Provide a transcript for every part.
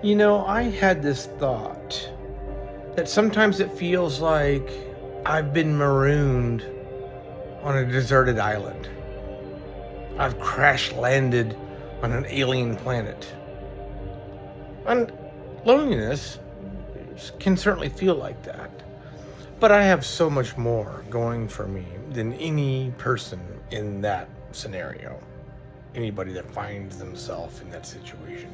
I had this thought that sometimes it feels like I've been marooned on a deserted island. I've crash landed on an alien planet. And loneliness can certainly feel like that. But I have so much more going for me than any person in that scenario. Anybody that finds themselves in that situation.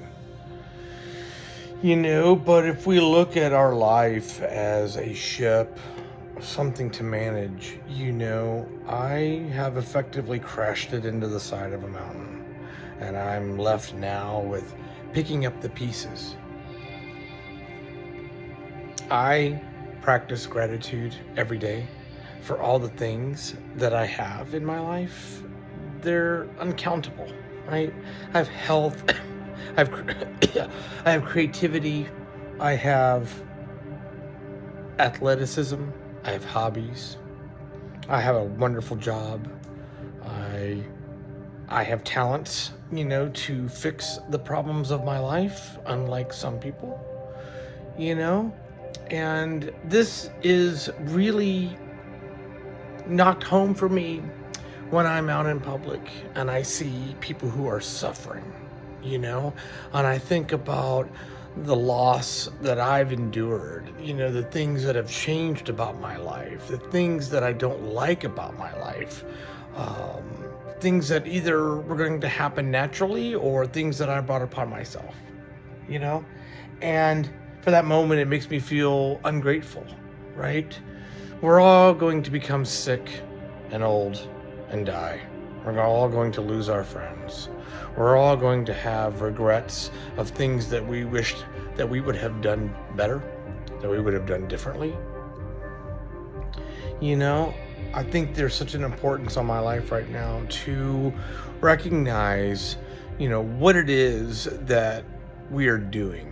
But if we look at our life as a ship, something to manage, I have effectively crashed it into the side of a mountain. And I'm left now with picking up the pieces. I practice gratitude every day for all the things that I have in my life. They're uncountable, right? I have health, I have creativity, I have athleticism, I have hobbies, I have a wonderful job, I have talents, to fix the problems of my life, unlike some people, and this is really knocked home for me when I'm out in public and I see people who are suffering, and I think about the loss that I've endured, the things that have changed about my life, the things that I don't like about my life, things that either were going to happen naturally or things that I brought upon myself, and for that moment, it makes me feel ungrateful, right? We're all going to become sick and old and die. We're all going to lose our friends. We're all going to have regrets of things that we wished that we would have done better, that we would have done differently. I think there's such an importance on my life right now to recognize, what it is that we are doing.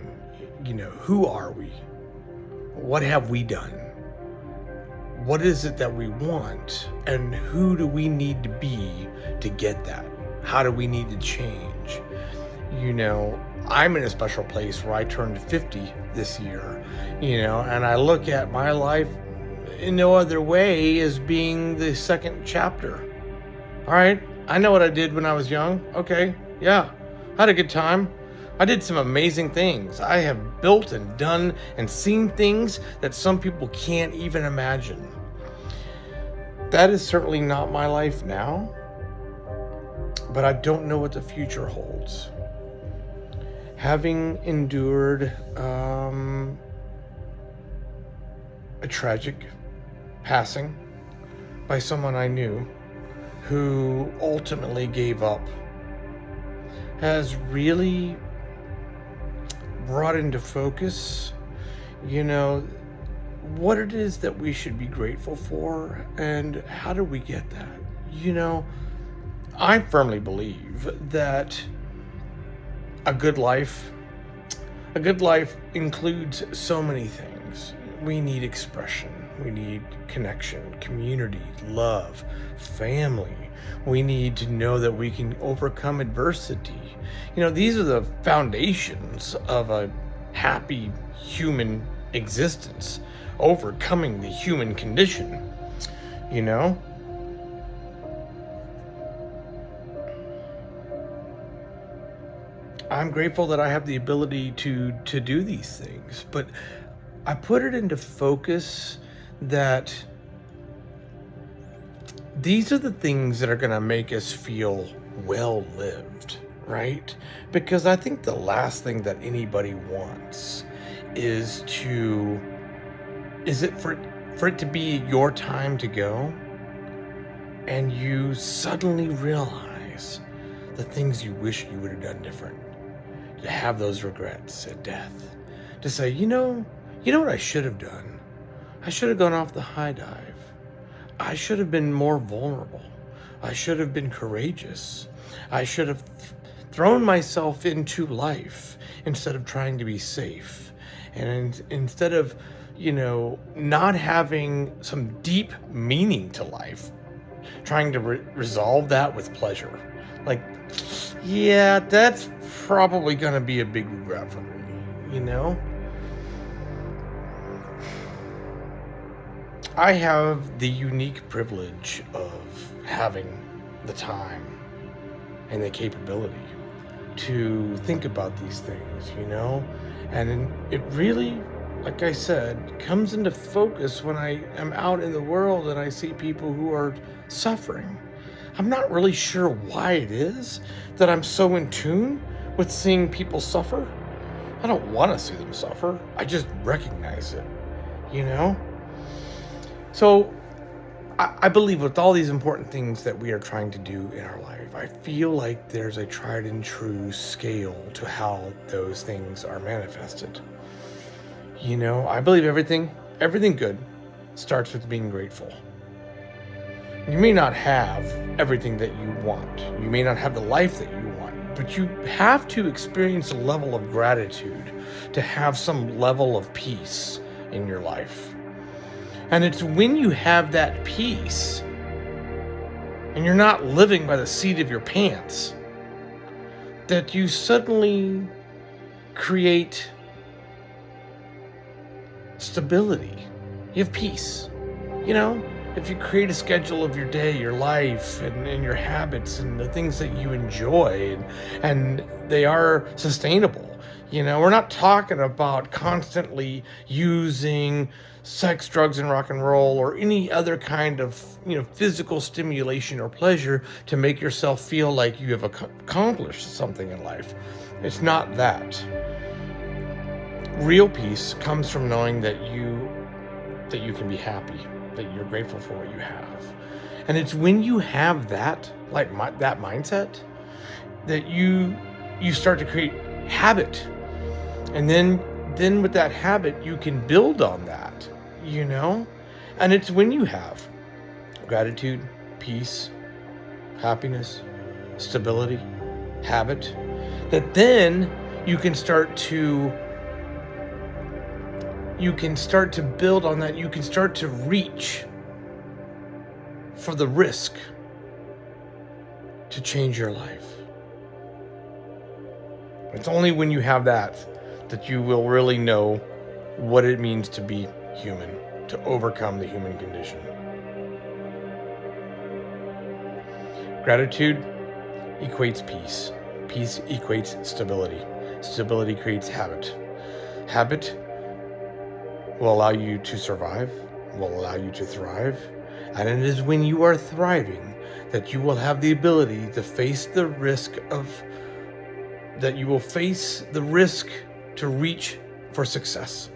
Who are we? What have we done? What is it that we want? And who do we need to be to get that? How do we need to change? I'm in a special place where I turned 50 this year, and I look at my life in no other way as being the second chapter. All right, I know what I did when I was young. Okay, yeah, I had a good time. I did some amazing things. I have built and done and seen things that some people can't even imagine. That is certainly not my life now, but I don't know what the future holds. Having endured a tragic passing by someone I knew who ultimately gave up has really brought into focus, what it is that we should be grateful for and how do we get that? I firmly believe that a good life includes so many things. We need expression, we need connection, community, love, family. We need to know that we can overcome adversity. These are the foundations of a happy human existence, overcoming the human condition, I'm grateful that I have the ability to do these things, but I put it into focus that these are the things that are going to make us feel well lived, right? Because I think the last thing that anybody wants is for it to be your time to go and you suddenly realize the things you wish you would have done different. To have those regrets at death. To say, you know what I should have done? I should have gone off the high dive. I should have been more vulnerable. I should have been courageous. I should have thrown myself into life instead of trying to be safe. And instead of, not having some deep meaning to life, trying to resolve that with pleasure. Like, yeah, that's probably going to be a big regret for me. you know? I have the unique privilege of having the time and the capability to think about these things, you know? And it really, like I said, comes into focus when I am out in the world and I see people who are suffering. I'm not really sure why it is that I'm so in tune with seeing people suffer. I don't want to see them suffer. I just recognize it, you know? So I believe with all these important things that we are trying to do in our life, I feel like there's a tried and true scale to how those things are manifested. You know, I believe everything good starts with being grateful. You may not have everything that you want. You may not have the life that you want, but you have to experience a level of gratitude to have some level of peace in your life. And it's when you have that peace and you're not living by the seat of your pants that you suddenly create stability. You have peace. You know, if you create a schedule of your day, your life, and your habits and the things that you enjoy, and they are sustainable. You know, we're not talking about constantly using sex, drugs, and rock and roll or any other kind of, physical stimulation or pleasure to make yourself feel like you have accomplished something in life. It's not that. Real peace comes from knowing that you can be happy, that you're grateful for what you have. And it's when you have that, that mindset, that you start to create habit. And then with that habit, you can build on that, you know? And it's when you have gratitude, peace, happiness, stability, habit, that then you can start to build on that. You can start to reach for the risk to change your life. It's only when you have that you will really know what it means to be human, to overcome the human condition. Gratitude equates peace. Peace equates stability. Stability creates habit. Habit will allow you to survive, will allow you to thrive. And it is when you are thriving that you will have the ability to face the risk to reach for success.